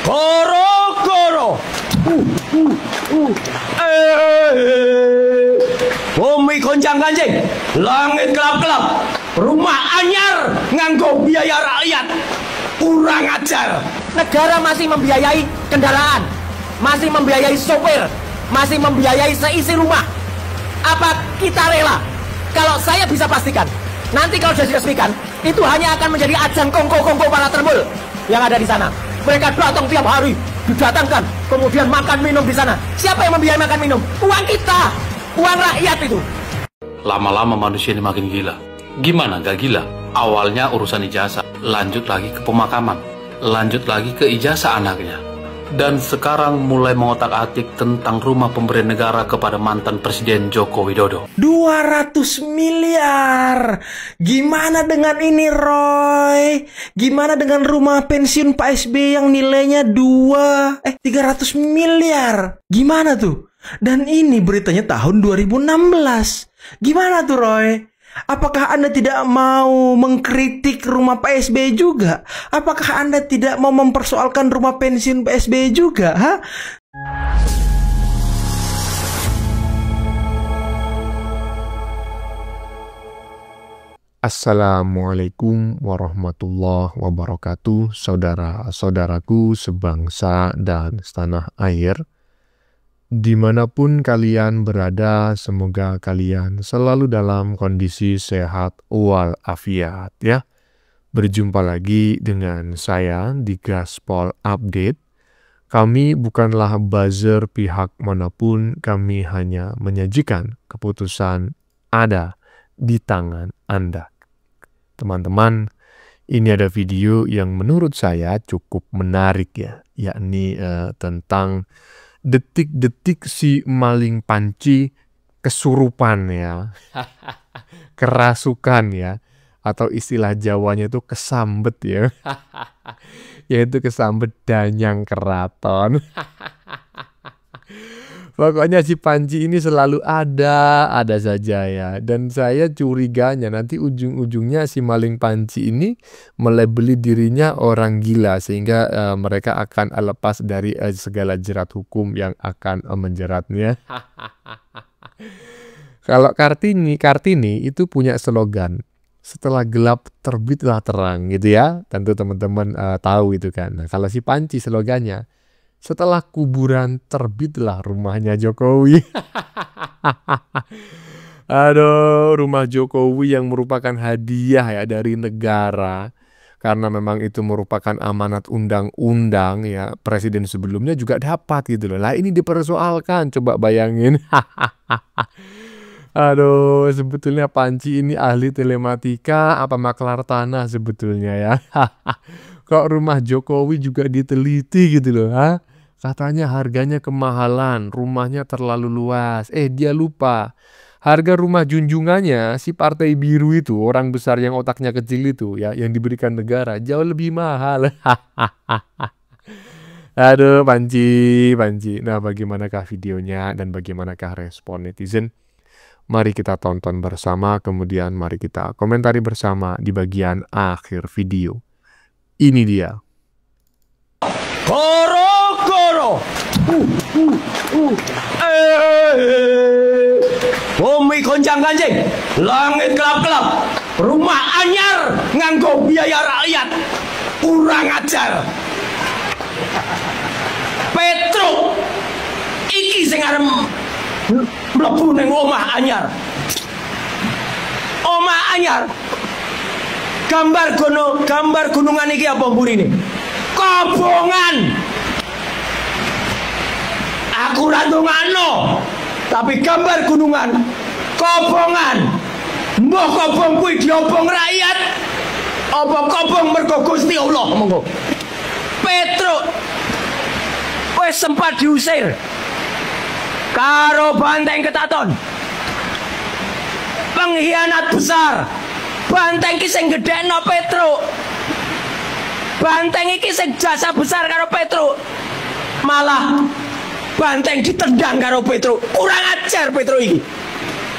Goro-goro. Bumi gonjang-ganjing, langit gelap-gelap, rumah anyar nganggo biaya rakyat. Kurang ajar. Negara masih membiayai kendaraan, masih membiayai sopir, masih membiayai seisi rumah. Apa kita rela? Kalau saya bisa pastikan, nanti kalau sudah diresmikan, itu hanya akan menjadi ajang kongko-kongko para termul yang ada di sana. Mereka datang tiap hari, didatangkan, kemudian makan minum di sana. Siapa yang membiayai makan minum? Uang kita, uang rakyat itu. Lama-lama manusia ini makin gila. Gimana gak gila? Awalnya urusan ijazah, lanjut lagi ke pemakaman, lanjut lagi ke ijazah anaknya. Dan sekarang mulai mengotak-atik tentang rumah pemberian negara kepada mantan Presiden Joko Widodo. 200 miliar. Gimana dengan ini, Roy? Gimana dengan rumah pensiun Pak SBY yang nilainya 300 miliar? Gimana tuh? Dan ini beritanya tahun 2016. Gimana tuh, Roy? Apakah Anda tidak mau mengkritik rumah Pak SBY juga? Apakah Anda tidak mau mempersoalkan rumah pensiun Pak SBY juga? Ha? Assalamualaikum warahmatullahi wabarakatuh, saudara-saudaraku sebangsa dan setanah air. Dimanapun kalian berada, semoga kalian selalu dalam kondisi sehat walafiat ya. Berjumpa lagi dengan saya di Gaspol Update. Kami bukanlah buzzer pihak manapun, kami hanya menyajikan keputusan ada di tangan Anda. Teman-teman, ini ada video yang menurut saya cukup menarik ya, yakni tentang detik-detik si maling panci kesurupan ya, kerasukan ya, atau istilah Jawanya itu kesambet ya, yaitu kesambet danyang keraton. Pokoknya si panci ini selalu ada saja ya. Dan saya curiganya nanti ujung-ujungnya si maling panci ini melabeli dirinya orang gila. Sehingga mereka akan lepas dari segala jerat hukum yang akan menjeratnya. Kalau Kartini itu punya slogan, setelah gelap terbitlah terang gitu ya. Tentu teman-teman tahu itu kan. Nah, kalau si panci slogannya, setelah kuburan terbitlah rumahnya Jokowi. Aduh, rumah Jokowi yang merupakan hadiah ya dari negara. Karena memang itu merupakan amanat undang-undang ya. Presiden sebelumnya juga dapat gitu loh. Lah ini dipersoalkan, coba bayangin. Aduh, sebetulnya Panci ini ahli telematika apa maklar tanah sebetulnya ya. Kok rumah Jokowi juga diteliti gitu loh, ha? Katanya harganya kemahalan, rumahnya terlalu luas. Dia lupa. Harga rumah junjungannya si Partai Biru itu, orang besar yang otaknya kecil itu ya, yang diberikan negara jauh lebih mahal. Aduh, Panci. Nah, bagaimanakah videonya dan bagaimanakah respon netizen? Mari kita tonton bersama, kemudian mari kita komentari bersama di bagian akhir video. Ini dia. Goro-goro. Bumi gonjang-ganjing, langit gelap-gelap, rumah anyar nganggo biaya rakyat. Kurang ajar. Petro iki sing arep mlebu ning omah anyar. Omah anyar. Gambar gunungan iki apa mburine? Kobongan. Aku ra ndongano, tapi gambar gunungan kobongan. Mbah kobong kuwi diobong rakyat apa kobong mergo Gusti Allah monggo. Petro wis sempat diusir karo Banteng Ketaton. Pengkhianat besar. Banteng iki sing gedhekno Petro. Banteng iki sing jasa besar karo Petro. Malah Banteng ditendang karo Petro. Kurang ajar Petro iki.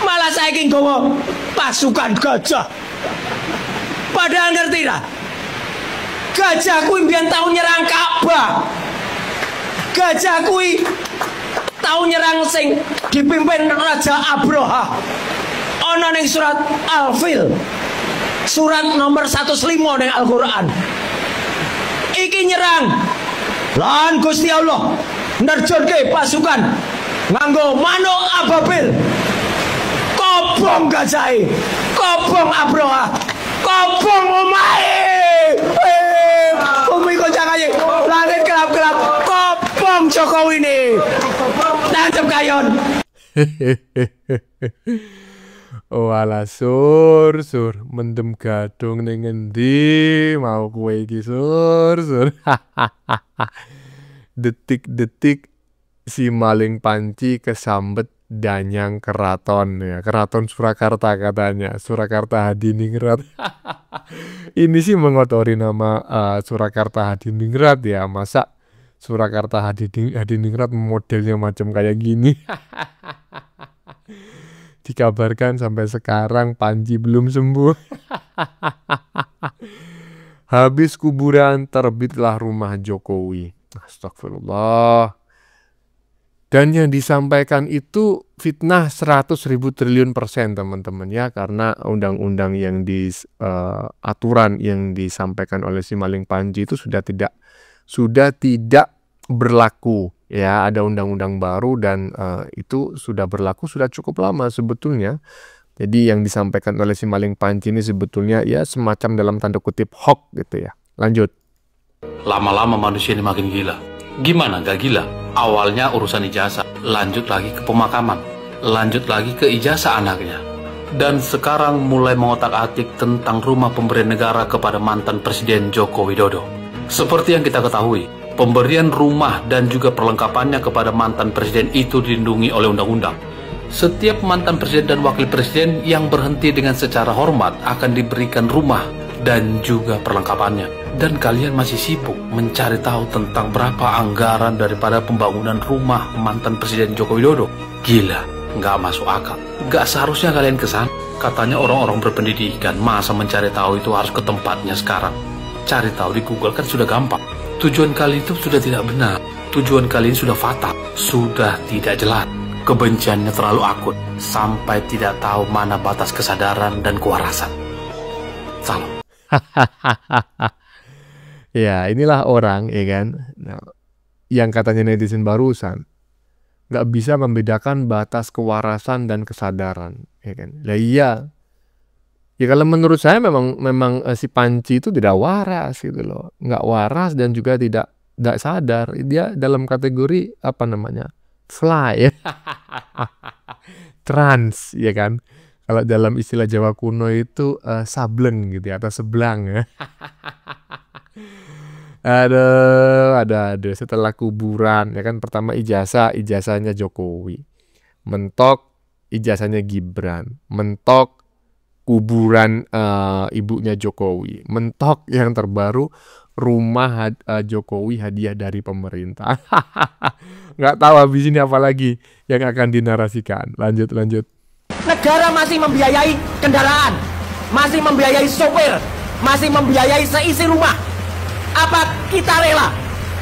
Malah saiki nggawa pasukan gajah. Padahal ngerti ra? Gajah kuwi mbiyen tau nyerang Ka'bah. gajah kui tau nyerang sing dipimpin Raja Abroha. Ana ning surat Al-Fil, surat nomor 105 ning Al-Qur'an. Iki nyerang lan Gusti Allah nerjunke pasukan nganggo manuk ababil, kobong gajahe, kobong Abroha, kobong omahe. Bumi goncang aja, langit gelap-gelap, kobong Jokowi nih. Tancap kayon. Oh ala sur mendem gadung ning endi mau kowe iki sur. Detik-detik si maling panci kesambet danyang keraton ya, keraton Surakarta katanya, Surakarta Hadiningrat. Ini sih mengotori nama Surakarta Hadiningrat ya, masa Surakarta Hadiningrat modelnya macam kayak gini. Dikabarkan sampai sekarang Panji belum sembuh. Habis kuburan terbitlah rumah Jokowi. Astagfirullah. Dan yang disampaikan itu fitnah 100.000 triliun persen teman-teman ya, karena undang-undang yang aturan yang disampaikan oleh si maling Panji itu sudah tidak berlaku ya. Ada undang-undang baru dan itu sudah berlaku sudah cukup lama sebetulnya. Jadi yang disampaikan oleh si maling Panji ini sebetulnya ya semacam dalam tanda kutip hoax gitu ya. Lanjut. Lama-lama manusia ini makin gila. Gimana gak gila? Awalnya urusan ijazah, lanjut lagi ke pemakaman, lanjut lagi ke ijazah anaknya. Dan sekarang mulai mengotak-atik tentang rumah pemberian negara kepada mantan Presiden Joko Widodo. Seperti yang kita ketahui, pemberian rumah dan juga perlengkapannya kepada mantan presiden itu dilindungi oleh undang-undang. Setiap mantan presiden dan wakil presiden yang berhenti dengan secara hormat akan diberikan rumah dan juga perlengkapannya. Dan kalian masih sibuk mencari tahu tentang berapa anggaran daripada pembangunan rumah mantan Presiden Joko Widodo. Gila, nggak masuk akal. Nggak seharusnya kalian kesana. Katanya orang-orang berpendidikan, masa mencari tahu itu harus ke tempatnya sekarang. Cari tahu di Google kan sudah gampang. Tujuan kalian itu sudah tidak benar. Tujuan kalian sudah fatal, sudah tidak jelas. Kebenciannya terlalu akut, sampai tidak tahu mana batas kesadaran dan kewarasan. Salam. Ya inilah orang ya kan, nah, yang katanya netizen barusan nggak bisa membedakan batas kewarasan dan kesadaran ya kan. Lah iya ya, kalau menurut saya memang si Panci itu tidak waras gitu loh, nggak waras dan juga tidak sadar. Dia dalam kategori apa namanya, fly ya. Trans ya kan, kalau dalam istilah Jawa kuno itu sableng gitu ya, atau seblang ya. Ada setelah kuburan ya kan, pertama ijazahnya Jokowi, mentok ijazahnya Gibran, mentok kuburan ibunya Jokowi, mentok yang terbaru rumah Jokowi hadiah dari pemerintah. Nggak tahu habis ini apa lagi yang akan dinarasikan. Lanjut. Negara masih membiayai kendaraan, masih membiayai sopir, masih membiayai seisi rumah. Apa kita rela?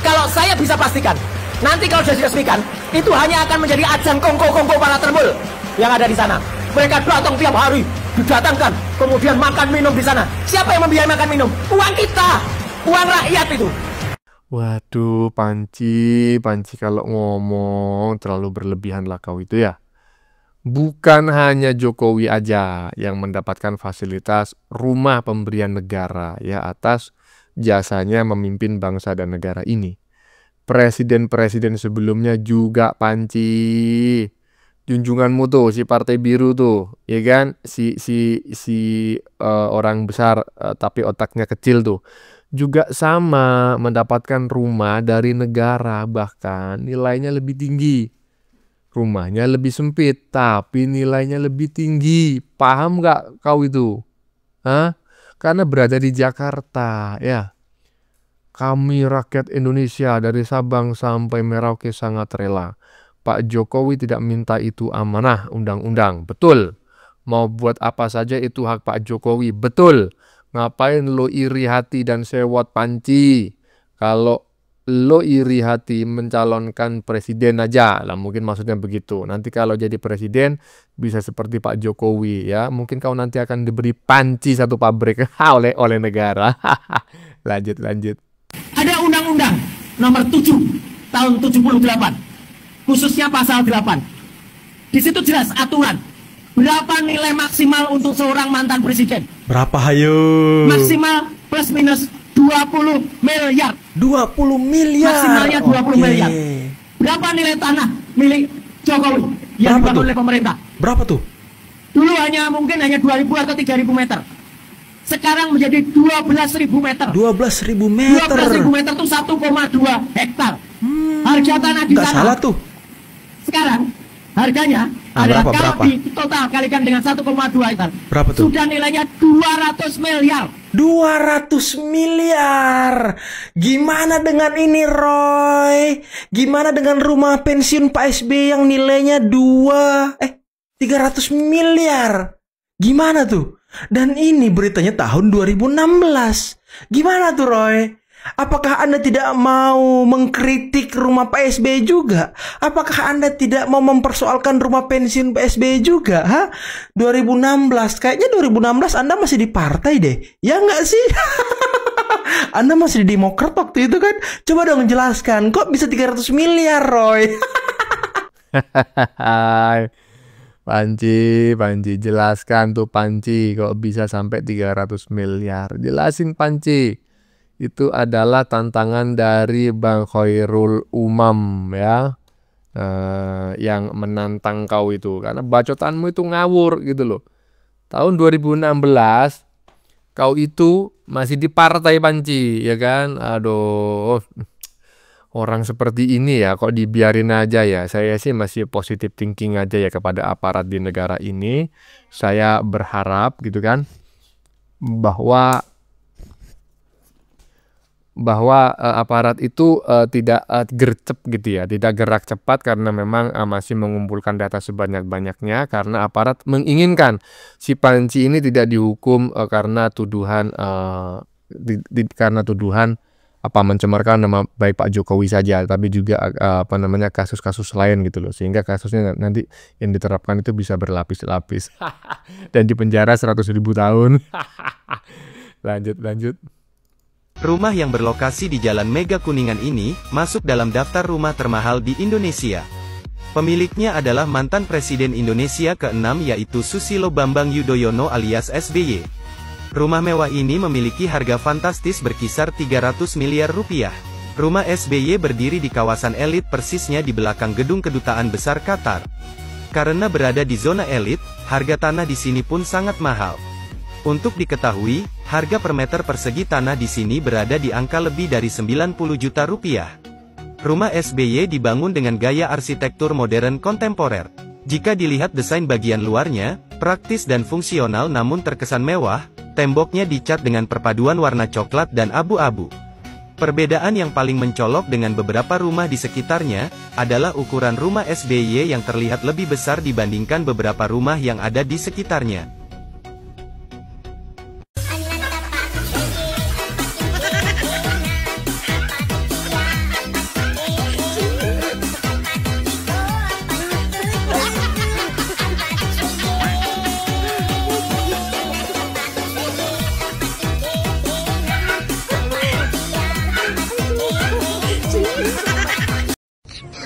Kalau saya bisa pastikan, nanti kalau sudah diresmikan, itu hanya akan menjadi ajang kongko-kongko para terbul yang ada di sana. Mereka datang tiap hari, didatangkan, kemudian makan minum di sana. Siapa yang membiayai makan minum? Uang kita, uang rakyat itu. Waduh, Panci kalau ngomong terlalu berlebihan lah kau itu ya. Bukan hanya Jokowi aja yang mendapatkan fasilitas rumah pemberian negara ya atas jasanya memimpin bangsa dan negara ini. Presiden-presiden sebelumnya juga Panci. Junjunganmu tuh si Partai Biru tuh, ya kan? Si orang besar tapi otaknya kecil tuh. Juga sama mendapatkan rumah dari negara, bahkan nilainya lebih tinggi. Rumahnya lebih sempit tapi nilainya lebih tinggi. Paham nggak kau itu? Hah? Karena berada di Jakarta, ya. Kami rakyat Indonesia dari Sabang sampai Merauke sangat rela. Pak Jokowi tidak minta itu amanah undang-undang, betul. Mau buat apa saja itu hak Pak Jokowi, betul. Ngapain lo iri hati dan sewot Panci? Kalau lo iri hati mencalonkan presiden aja lah, mungkin maksudnya begitu. Nanti kalau jadi presiden bisa seperti Pak Jokowi ya, mungkin kau nanti akan diberi panci satu pabrik oleh negara. Lanjut. Ada Undang-Undang Nomor 7 Tahun 78, khususnya pasal 8. Di situ jelas aturan berapa nilai maksimal untuk seorang mantan presiden. Berapa hayo? Maksimal plus minus 20 miliar. 20 miliar. Maksimalnya 20 miliar. Berapa nilai tanah milik Jokowi yang Berapa dibangun tuh? oleh pemerintah? Berapa tuh? Dulu mungkin hanya 2.000 atau 3.000 meter. Sekarang menjadi 12.000 meter. 12.000 meter. 12.000 meter itu 1,2 hektar. Harga tanah di Nggak sana. salah tuh. Sekarang harganya Ah, adalah berapa, kalau berapa? di total kalikan dengan 1,2 hektar. Berapa tuh? Sudah nilainya 200 miliar. 200 miliar. Gimana dengan ini, Roy? Gimana dengan rumah pensiun Pak SBY yang nilainya 300 miliar? Gimana tuh? Dan ini beritanya tahun 2016. Gimana tuh, Roy? Apakah Anda tidak mau mengkritik rumah Pak SBY juga? Apakah Anda tidak mau mempersoalkan rumah pensiun Pak SBY juga? 2016, kayaknya 2016 Anda masih di partai deh. Ya nggak sih? Anda masih di Demokrat waktu itu kan? Coba dong jelaskan, kok bisa 300 miliar, Roy? Panci, jelaskan tuh Panci, kok bisa sampai 300 miliar. Jelasin Panci. Itu adalah tantangan dari Bang Khairul Umam ya, yang menantang kau itu karena bacotanmu itu ngawur gitu loh. Tahun 2016 kau itu masih di partai Panci ya kan. Aduh, orang seperti ini ya kok dibiarin aja ya. Saya sih masih positive thinking aja ya kepada aparat di negara ini. Saya berharap gitu kan bahwa aparat itu tidak gercep gitu ya, tidak gerak cepat karena memang masih mengumpulkan data sebanyak-banyaknya, karena aparat menginginkan si Panci ini tidak dihukum karena tuduhan mencemarkan nama baik Pak Jokowi saja, tapi juga kasus-kasus lain gitu loh, sehingga kasusnya nanti yang diterapkan itu bisa berlapis-lapis dan dipenjara 100.000 tahun. Lanjut. Rumah yang berlokasi di Jalan Mega Kuningan ini masuk dalam daftar rumah termahal di Indonesia. Pemiliknya adalah mantan Presiden Indonesia ke-6 yaitu Susilo Bambang Yudhoyono alias SBY. Rumah mewah ini memiliki harga fantastis berkisar 300 miliar rupiah. Rumah SBY berdiri di kawasan elit, persisnya di belakang gedung kedutaan besar Qatar. Karena berada di zona elit, harga tanah di sini pun sangat mahal. Untuk diketahui, harga per meter persegi tanah di sini berada di angka lebih dari 90 juta rupiah. Rumah SBY dibangun dengan gaya arsitektur modern kontemporer. Jika dilihat desain bagian luarnya, praktis dan fungsional namun terkesan mewah, temboknya dicat dengan perpaduan warna coklat dan abu-abu. Perbedaan yang paling mencolok dengan beberapa rumah di sekitarnya, adalah ukuran rumah SBY yang terlihat lebih besar dibandingkan beberapa rumah yang ada di sekitarnya.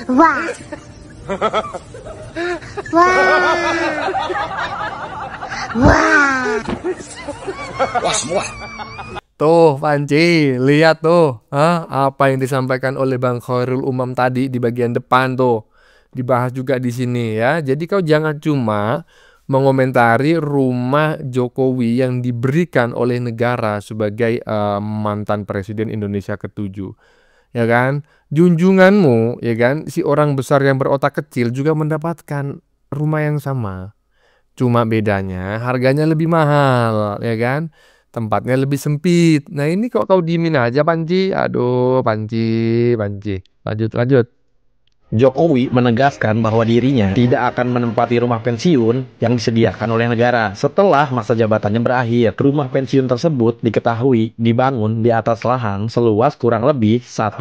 Wah. Wah. Wah. Wah semua. Tuh Panci, lihat tuh apa yang disampaikan oleh Bang Khairul Umam tadi di bagian depan tuh. Dibahas juga di sini ya. Jadi kau jangan cuma mengomentari rumah Jokowi yang diberikan oleh negara sebagai mantan Presiden Indonesia ke-7. Ya kan, junjunganmu ya kan, si orang besar yang berotak kecil juga mendapatkan rumah yang sama, cuma bedanya harganya lebih mahal ya kan, tempatnya lebih sempit. Nah ini kok kau diemin aja Panci. Aduh Panci, lanjut. Jokowi menegaskan bahwa dirinya tidak akan menempati rumah pensiun yang disediakan oleh negara. Setelah masa jabatannya berakhir, rumah pensiun tersebut diketahui dibangun di atas lahan seluas kurang lebih 1,2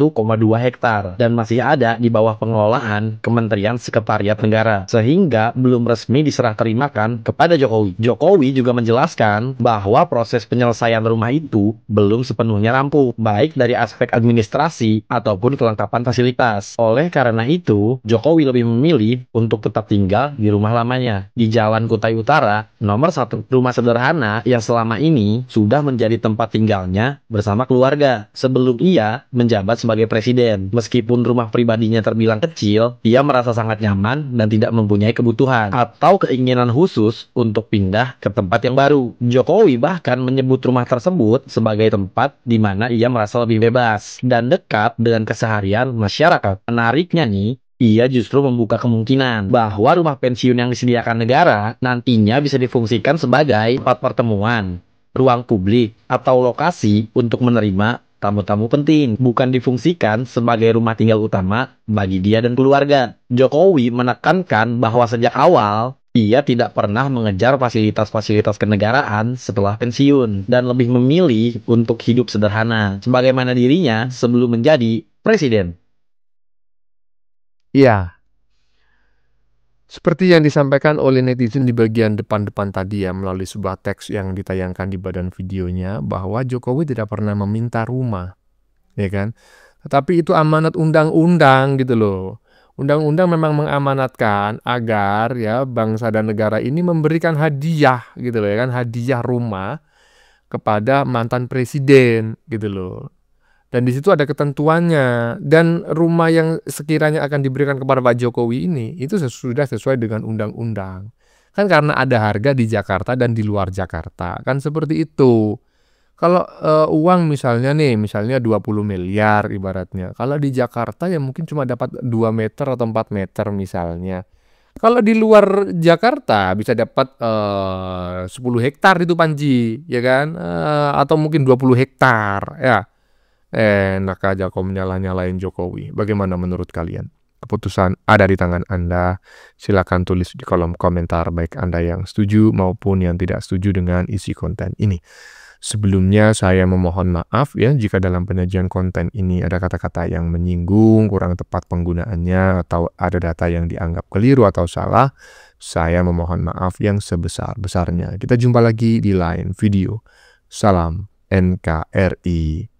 hektar dan masih ada di bawah pengelolaan Kementerian Sekretariat Negara, sehingga belum resmi diserah terimakan kepada Jokowi. Jokowi juga menjelaskan bahwa proses penyelesaian rumah itu belum sepenuhnya rampung, baik dari aspek administrasi ataupun kelengkapan fasilitas. Oleh karena itu, Jokowi lebih memilih untuk tetap tinggal di rumah lamanya di Jalan Kutai Utara, nomor 1, rumah sederhana yang selama ini sudah menjadi tempat tinggalnya bersama keluarga sebelum ia menjabat sebagai presiden. Meskipun rumah pribadinya terbilang kecil, ia merasa sangat nyaman dan tidak mempunyai kebutuhan atau keinginan khusus untuk pindah ke tempat yang baru. Jokowi bahkan menyebut rumah tersebut sebagai tempat di mana ia merasa lebih bebas dan dekat dengan keseharian masyarakat. Menariknya nih, ia justru membuka kemungkinan bahwa rumah pensiun yang disediakan negara nantinya bisa difungsikan sebagai tempat pertemuan, ruang publik, atau lokasi untuk menerima tamu-tamu penting, bukan difungsikan sebagai rumah tinggal utama bagi dia dan keluarga. Jokowi menekankan bahwa sejak awal ia tidak pernah mengejar fasilitas-fasilitas kenegaraan setelah pensiun dan lebih memilih untuk hidup sederhana sebagaimana dirinya sebelum menjadi presiden. Iya, seperti yang disampaikan oleh netizen di bagian depan-depan tadi ya, melalui sebuah teks yang ditayangkan di badan videonya, bahwa Jokowi tidak pernah meminta rumah, ya kan? Tetapi itu amanat undang-undang gitu loh. Undang-undang memang mengamanatkan agar ya bangsa dan negara ini memberikan hadiah gitu loh ya kan, hadiah rumah kepada mantan presiden gitu loh. Dan di situ ada ketentuannya, dan rumah yang sekiranya akan diberikan kepada Pak Jokowi ini itu sudah sesuai dengan undang-undang. Kan karena ada harga di Jakarta dan di luar Jakarta, kan seperti itu. Kalau uang misalnya 20 miliar ibaratnya. Kalau di Jakarta ya mungkin cuma dapat 2 meter atau 4 meter misalnya. Kalau di luar Jakarta bisa dapat 10 hektar itu Panji, ya kan? Atau mungkin 20 hektar, ya. Enak aja kau menyalah-nyalain Jokowi. Bagaimana menurut kalian? Keputusan ada di tangan Anda. Silakan tulis di kolom komentar baik Anda yang setuju maupun yang tidak setuju dengan isi konten ini. Sebelumnya saya memohon maaf ya jika dalam penyajian konten ini ada kata-kata yang menyinggung, kurang tepat penggunaannya, atau ada data yang dianggap keliru atau salah. Saya memohon maaf yang sebesar-besarnya. Kita jumpa lagi di lain video. Salam NKRI.